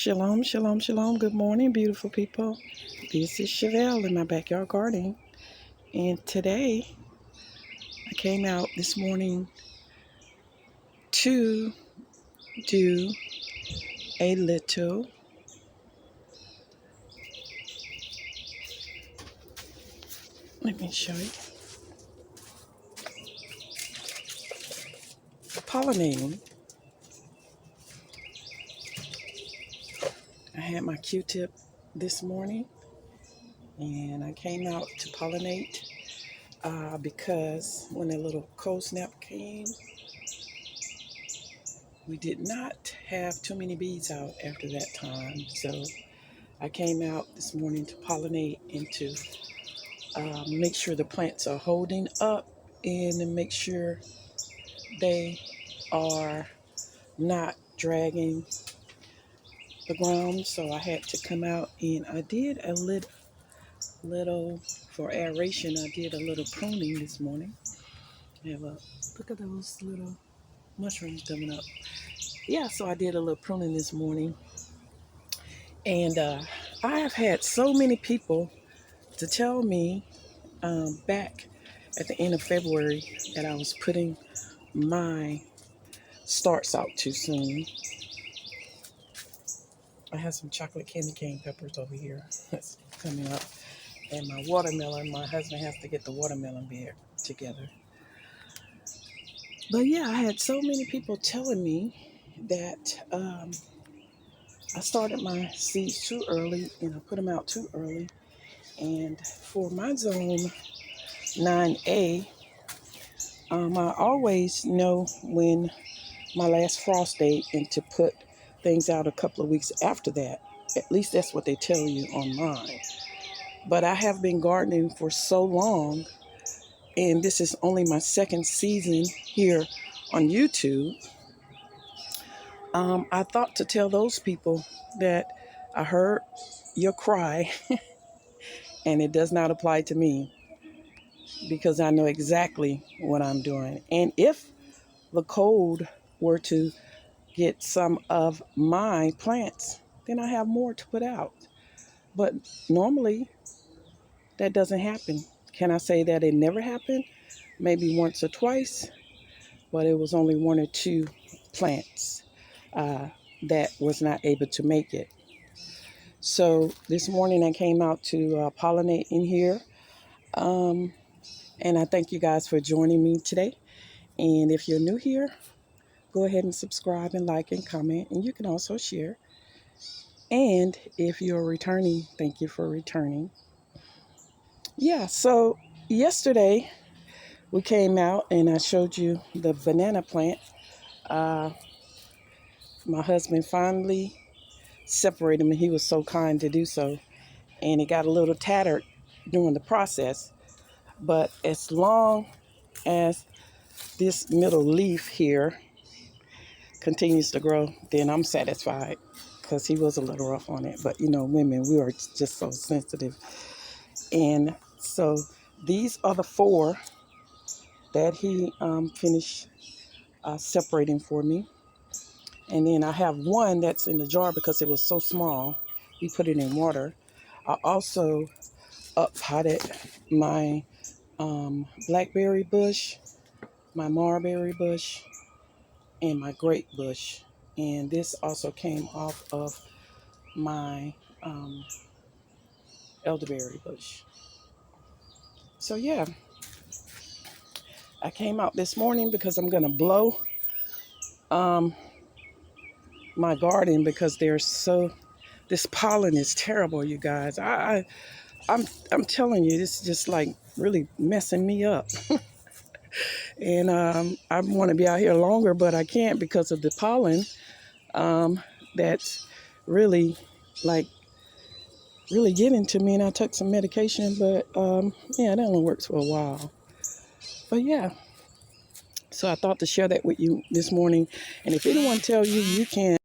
Shalom, shalom, shalom. Good morning, beautiful people. This is Chevelle in my backyard gardening. And today, I came out this morning to do a little let me show you. Pollinating. I had my Q-tip this morning and I came out to pollinate because when a little cold snap came, we did not have too many bees out after that time. So I came out this morning to pollinate and to make sure the plants are holding up and make sure they are not dragging the ground. So I had to come out and I did a little for aeration. I did a little pruning this morning. Look at those little mushrooms coming up. Yeah, so I did a little pruning this morning. And I have had so many people to tell me back at the end of February that I was putting my starts out too soon. I have some chocolate candy cane peppers over here that's coming up. And my watermelon, my husband has to get the watermelon bed together. But yeah, I had so many people telling me that I started my seeds too early and I put them out too early. And for my zone 9A, I always know when my last frost date and to put things out a couple of weeks after that. At least that's what they tell you on mine. But I have been gardening for so long, and this is only my second season here on YouTube. I thought to tell those people that I heard your cry and it does not apply to me because I know exactly what I'm doing. And if the cold were to get some of my plants, then I have more to put out. But normally that doesn't happen. Can I say that it never happened? Maybe once or twice, but it was only one or two plants that was not able to make it. So this morning I came out to pollinate in here. And I thank you guys for joining me today. And if you're new here, go ahead and subscribe and like and comment. And you can also share. And if you're returning, thank you for returning. Yeah, so yesterday we came out and I showed you the banana plant. My husband finally separated me. He was so kind to do so. And it got a little tattered during the process. But as long as this middle leaf here continues to grow, then I'm satisfied because he was a little rough on it. But, you know, women, we are just so sensitive. And so these are the 4 that he finished separating for me. And then I have one that's in the jar because it was so small. We put it in water. I also up-potted my blackberry bush, my marberry bush, and my grape bush. And this also came off of my elderberry bush. So yeah, I came out this morning because I'm gonna blow my garden because this pollen is terrible, you guys. I'm telling you, this is just like really messing me up. And I want to be out here longer, but I can't because of the pollen. That's really really getting to me, and I took some medication, but yeah, that only works for a while. But yeah, so I thought to share that with you this morning. And if anyone tells you you can